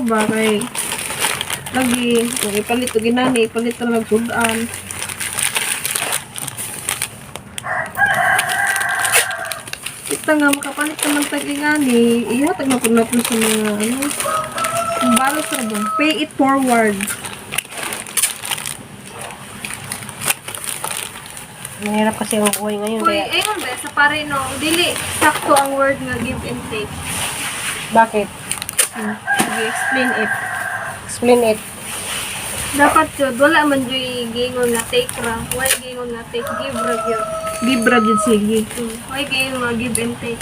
ba kay lagi kung ipalit to ginani ipalit na nagsudan. Ito nga makapalit naman tag-ingani ihatag na po natin sa mga ano kung balot na ba pay it forward. Mahirap kasi ang buhay ngayon. Uy, ayun ba, sa pare no, dili, sakto ang word nga give and take. Bakit? Sige, explain it. Explain it. Dapat yun, wala man dyan gingon nga take ra, why gingon nga take, give ra yun. Give ra jud sige. Why gingon nga give and take.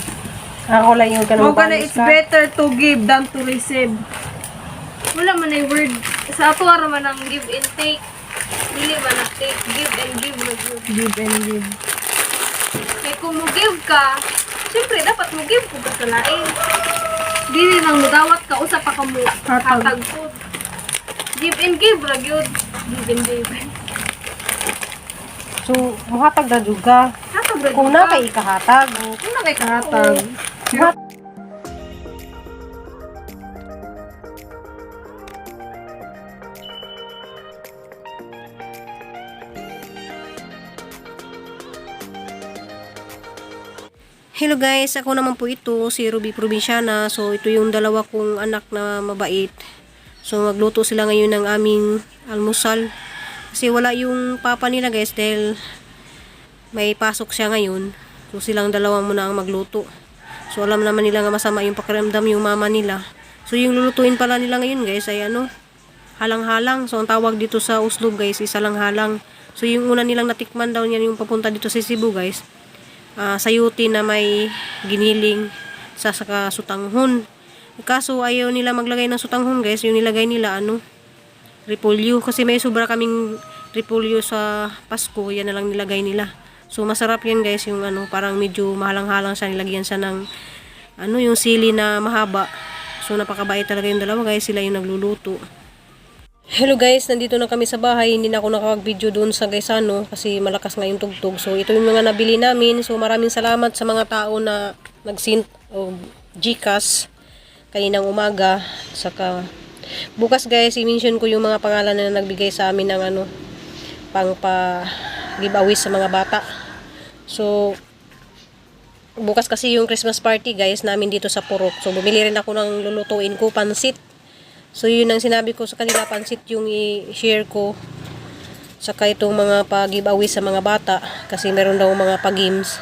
Ako lang yung Mo ganun kana it's better to give than to receive. Wala man ay word, sa ato ara man ang give and take. Dili man ang take, give and give ra yun. Give and give. Kaya kung mo give ka, siyempre dapat mo give kung ka sa lain. Dili nang mudawat ka, usa pa ka mo hatag food. Give and give ra yun. Give and give. So, muhatag na juga. Hatag ra Kung yun na ka. kay ikahatag. Kung na kay kahatag. Hello guys, ako naman po ito, si Ruby Provinciana. So, ito yung dalawa kong anak na mabait. So, magluto sila ngayon ng aming almusal. Kasi wala yung papa nila guys dahil may pasok siya ngayon. So, silang dalawa muna ang magluto. So, alam naman nila nga masama yung pakiramdam yung mama nila. So, yung lulutuin pala nila ngayon guys ay ano, halang-halang. So, ang tawag dito sa Uslob guys is halang-halang. So, yung una nilang natikman daw niyan yung papunta dito sa Cebu guys. Sayuti na may giniling sa saka sutanghon. Kaso ayaw nila maglagay ng sutanghon guys. Yung nilagay nila ano, repolyo. Kasi may sobra kaming repolyo sa Pasko. Yan na lang nilagay nila. So masarap yan guys. Yung ano, parang medyo mahalang-halang siya. Nilagyan siya ng ano, yung sili na mahaba. So napakabait talaga yung dalawa guys. Sila yung nagluluto. Hello guys, nandito na kami sa bahay. Hindi na ako nakapag-video doon sa Gaisano kasi malakas nga yung tugtog. So ito yung mga nabili namin. So maraming salamat sa mga tao na nag-send o GCash kaninang umaga. Saka bukas guys, i-mention ko yung mga pangalan na nagbigay sa amin ng ano, pang pa-giveaway sa mga bata. So bukas kasi yung Christmas party guys namin dito sa Purok. So bumili rin ako ng lulutuin ko, pansit. So yun ang sinabi ko sa kanila, pansit yung i-share ko. Saka itong mga pa-giveaway sa mga bata kasi meron daw mga pa-games.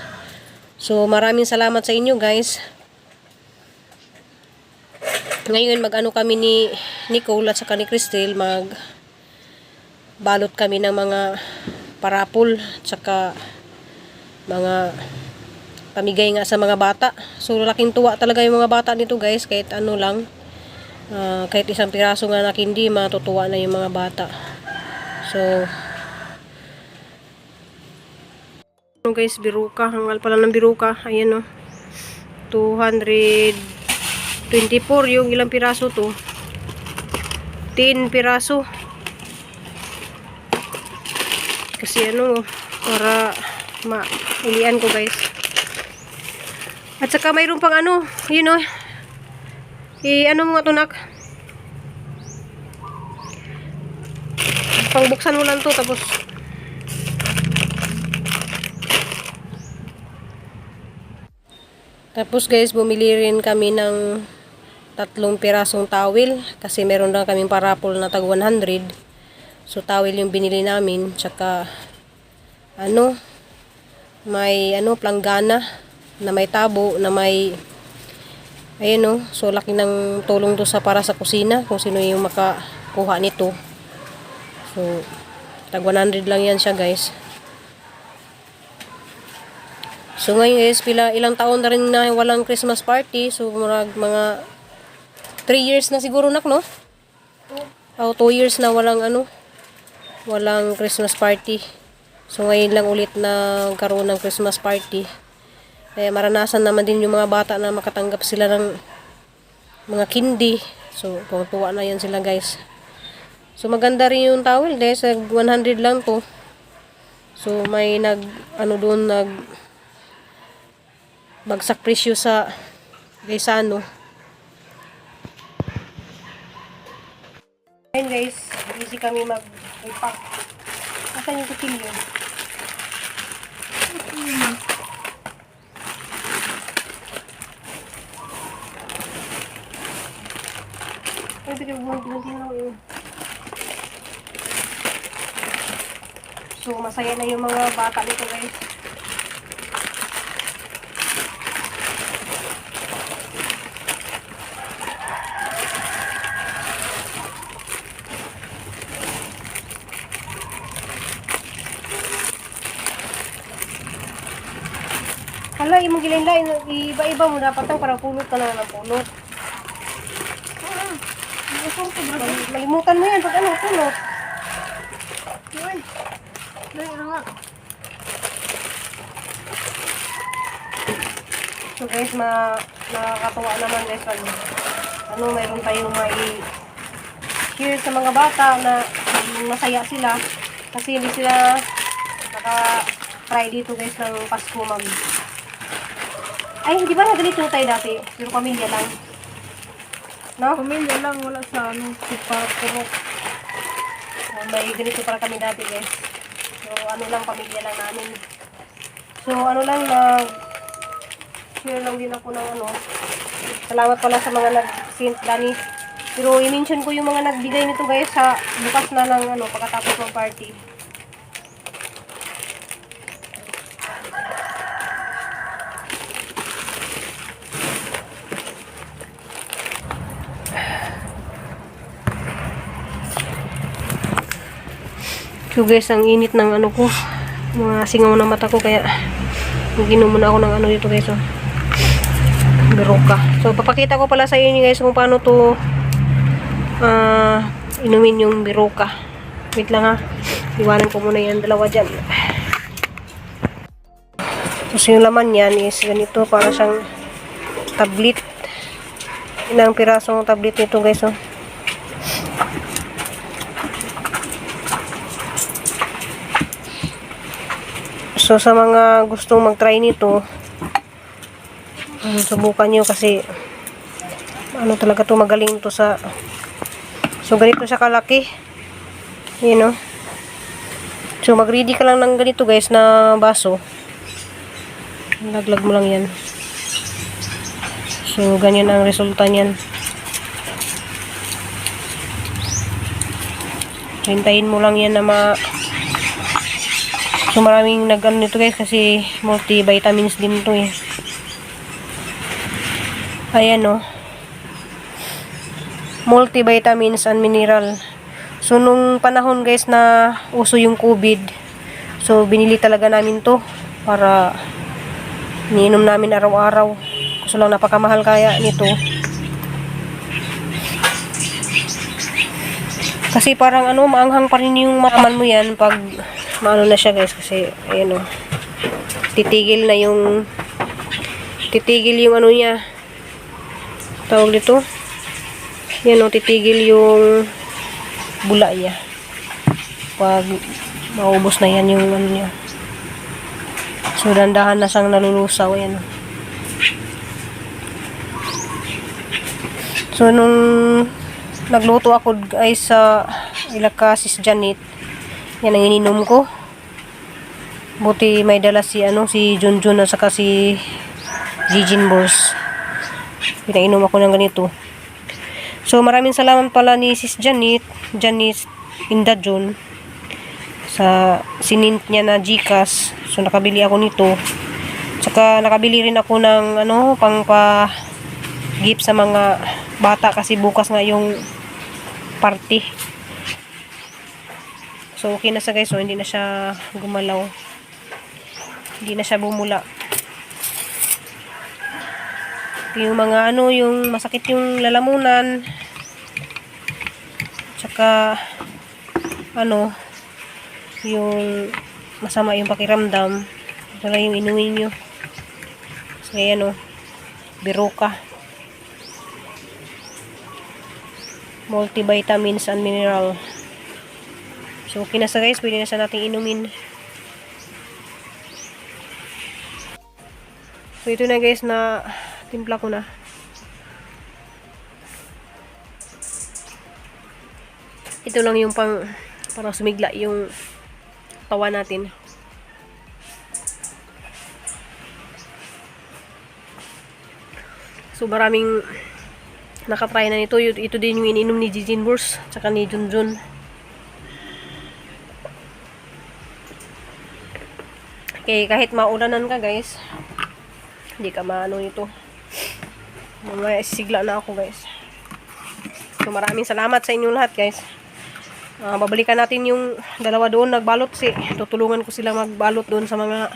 So maraming salamat sa inyo guys. Ngayon mag-ano kami ni Nicole at saka ni Cristel, mag balot kami ng mga parapol at saka mga pamigay nga sa mga bata. So laking tuwa talaga yung mga bata nito guys, kahit ano lang. Kahit isang piraso nga na hindi, matutuwa na yung mga bata. So guys, biruka, hangal pala ng biruka. Ayan o, 224 yung ilang piraso to, 10 piraso kasi ano, para maulian ko guys. At saka mayroon pang ano, yun o, ano mga tunak, pangbuksan mo lang to. Tapos guys, bumili rin kami ng 3 pirasong towel kasi meron lang kaming parapol na tag 100. So towel yung binili namin, tsaka ano, may ano, planggana na may tabo na may ayan o. So laki ng tulong to sa para sa kusina kung sino yung makakuha nito. So tag 100 lang yan siya guys. So ngayon guys, ilang taon na rin na walang Christmas party. So mga 3 years na siguro nak, no? 2 years na walang ano, walang Christmas party. So ngayon lang ulit na karoon ng Christmas party. Kaya maranasan naman din yung mga bata na makatanggap sila ng mga kindi. So tuwa na yan sila guys. So maganda rin yung towel guys, 100 lang to. So may bagsak presyo sa Gaisano. Ayun guys, busy kami mag-pack. Asan yung kutilyo? Pwede kayo bumunti-bunti yun. So, masaya na yung mga bata nito guys. Hala, imong gilain-lain, iba-iba mo dapat ang para pulot ka na ng pulot. Malimutan mo yan pag ano, pulot. Uy. Dali na nga. So guys, nakakatuwa naman guys pag mayroon tayong share sa mga bata na masaya sila kasi hindi sila naka-try dito guys ng Pasko ay, hindi ba na ganito tayo dati? Pero pamilya lang. No? Pamilya lang, wala sa ano, purok. May ganito para kami dati guys. So ano lang, pamilya lang namin. So ano lang, share lang din ako ng ano. Salamat pala sa mga nag-send Dani. Pero i-mention ko yung mga nagbigay nito guys sa bukas na ng ano, pagkatapos ng party. So guys, ang init ng ano ko, mga singaw na mata ko, kaya ginom muna ako ng ano dito guys, oh. Biroka. So papakita ko pala sa inyo guys kung paano to inumin yung biroka. Wait lang ha, iwanan ko muna yan dalawa dyan. So yung laman yan is ganito, para siyang tablet. Ilang pirasong tablet nito guys, oh. So sa mga gustong mag-try nito, subukan nyo kasi ano talaga to, magaling to sa, so ganito siya kalaki, you know. So mag-ready ka lang ng ganito guys na baso, laglag mo lang yan. So ganyan ang resulta niyan. Hintayin mo lang yan na so maraming nag-ano nito guys kasi multivitamins din to eh. Ayan o. Multivitamins and mineral. So nung panahon guys na uso yung COVID, so binili talaga namin to para iniinom namin araw-araw. So lang napakamahal kaya nito. Kasi parang ano, maanghang pa rin yung mataman mo yan pag maano na siya guys, kasi ayan o, titigil yung ano niya, tawag dito, yan o, titigil yung bula niya pag maubos na yan yung ano niya. So dandahan na siyang nalulusaw, yan o. So nung nagluto ako guys sa ilaka sis Janet, yan ang ininom ko. Buti may dala si Junjun at saka si Jijin Boss. Pinainom ako ng ganito. So maraming salamat pala ni sis Janice Indajun sa sinint niya na Gcash. So nakabili ako nito. Saka nakabili rin ako ng pangpa gift sa mga bata kasi bukas nga yung party. So okay na siya guys, so hindi na siya gumalaw, hindi na siya bumula. Yung mga yung masakit yung lalamunan, tsaka yung masama yung pakiramdam, ito lang yung inumin nyo. So ayan Biroka, multivitamins and mineral. So okay na siya guys, pwede na siya nating inumin. So ito na guys, na timpla ko na. Ito lang yung para sumigla yung tawa natin. So maraming nakatry na nito. Ito din yung ininom ni Jijin Burs tsaka ni Junjun. Okay, kahit maulanan ka guys, hindi ka maano nito. Mamaya sigla na ako guys. So maraming salamat sa inyong lahat guys. Babalikan natin yung dalawa doon nagbalot tutulungan ko sila magbalot doon sa mga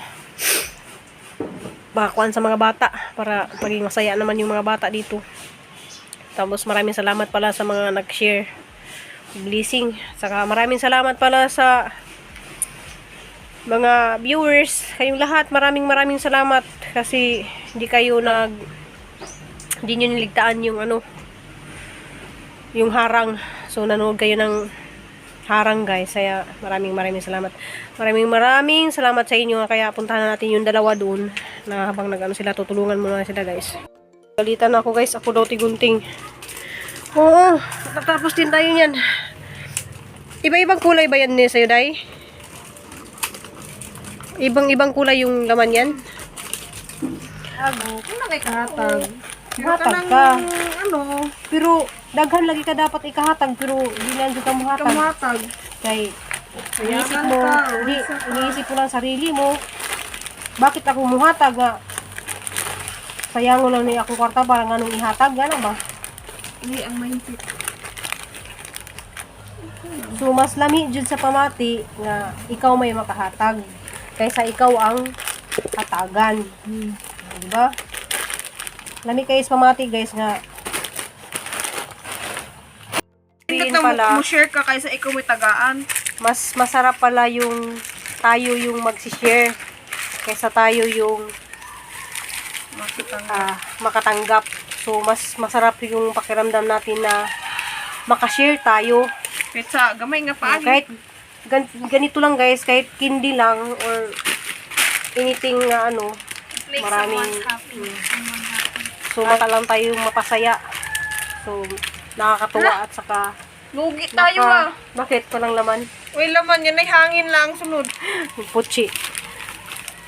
bakuan sa mga bata para maging masaya naman yung mga bata dito. Tapos maraming salamat pala sa mga nag-share blessing. Saka maraming salamat pala sa mga viewers, kayong lahat, maraming salamat kasi hindi nyo niligtaan yung yung harang. So nanood kayo ng harang guys, kaya maraming salamat. Maraming salamat sa inyo, kaya puntahan natin yung dalawa doon na habang sila, tutulungan muna sila guys. Galitan ako guys, ako daw tigunting. Oo, tatapos din tayo niyan. Iba-ibang kulay ba yan sa'yo, Day? Ibang kulay yung laman yan? Kung na kay kahatag. Hatag ka. Pero daghan lagi ka dapat ikahatag, pero hindi lang ka muhatag. Kamatag. Kay iniisip mo lang sarili mo. Bakit ako muhatag nga? Sayang lang ni akong kwarta para nga nung ihatag, gana ba? Hindi ang mindset. So mas lami jud sa pamati nga ikaw may makahatag kaysa ikaw ang hatagan. Diba? Lami kayo sa pamati guys nga. Tingnan mo share ka kaysa ikaw may tagaan. Mas masarap pala yung tayo yung magsi-share kaysa tayo yung makatanggap. So mas masarap yung pakiramdam natin na makashare tayo. Petsa, gamay nga paagi. Kahit ganito lang guys, kahit kindi lang or anything na maraming so mata lang tayo mapasaya. So nakakatuwa at saka Lugi tayo bakit walang laman? Uy, laman yan ay hangin lang sunod. Putsi.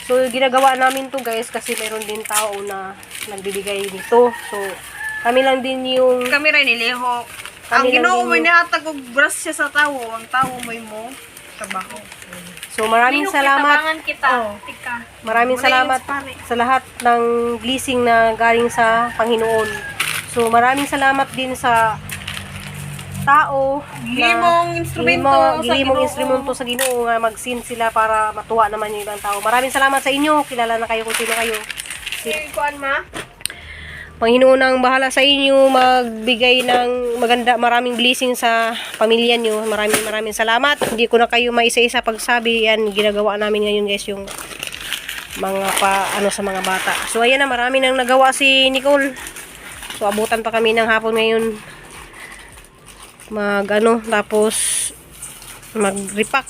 So ginagawa namin to guys kasi meron din tao na nagbibigay nito. So kami lang din yung Kami rin nilihok. Ang Ginoo may nihatag og grasya sa tawo, ang tawo may mo trabaho. So maraming salamat. Maraming salamat sa lahat ng blessing na galing sa Panginoon. So maraming salamat din sa tao Gilimong instrumento sa Ginoo nga mag-sin sila para matuwa naman yung ibang tao. Maraming salamat sa inyo. Kilala na kayo kung sino kayo. Kuan ma? Panginoon ang bahala sa inyo magbigay ng maraming blessing sa pamilya nyo. Maraming salamat. Hindi ko na kayo maisa-isa pagsabi. Yan, ginagawa namin ngayon guys yung mga sa mga bata. So ayan na, marami nang nagawa si Nicole. So abutan pa kami ng hapon ngayon. Tapos mag-repack.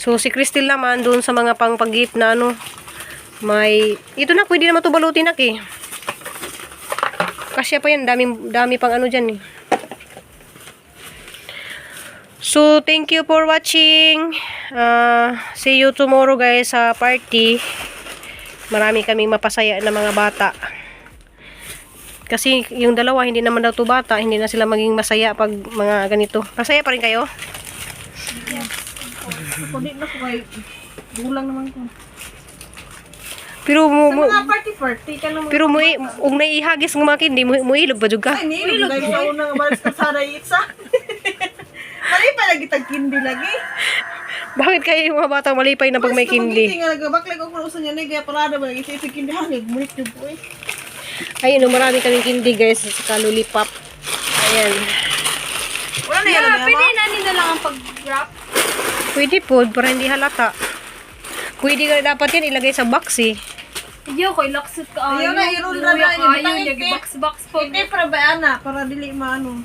So si Crystal naman doon sa mga pang-pag-gift na may ito na, pwede na matubalutin Kasya pa yan, dami pang dyan So, thank you for watching. See you tomorrow guys sa party. Marami kaming mapasaya na mga bata. Kasi yung dalawa, hindi naman daw to bata. Hindi na sila maging masaya pag mga ganito. Masaya pa rin kayo? Yes. Kundi na ko kay gulang naman ko. Pero mga party ka naman. Pero ug naihagis ng mga kindi mo ilog pa jud ka. Ay, nilog sa unang balas ka sa itsa. Malipay lagi tag kindi lagi. Bakit kayo yung mga bata malipay na pag may kindi? Nga nagabaklag ako sa niya kaya parada ba lagi sa kindi hanig mulit jud boy. Ayun, marami kaming kindi guys sa lollipop. Ayan. Wala na yan. Pwede na lang ang pag-wrap. Pwede po, para hindi halata. Pwede ka dapat yan ilagay sa box Hindi ako, ilaksit ka. Ayaw na, irulra na. Ayaw, box po. Hindi para ba, para dili maano.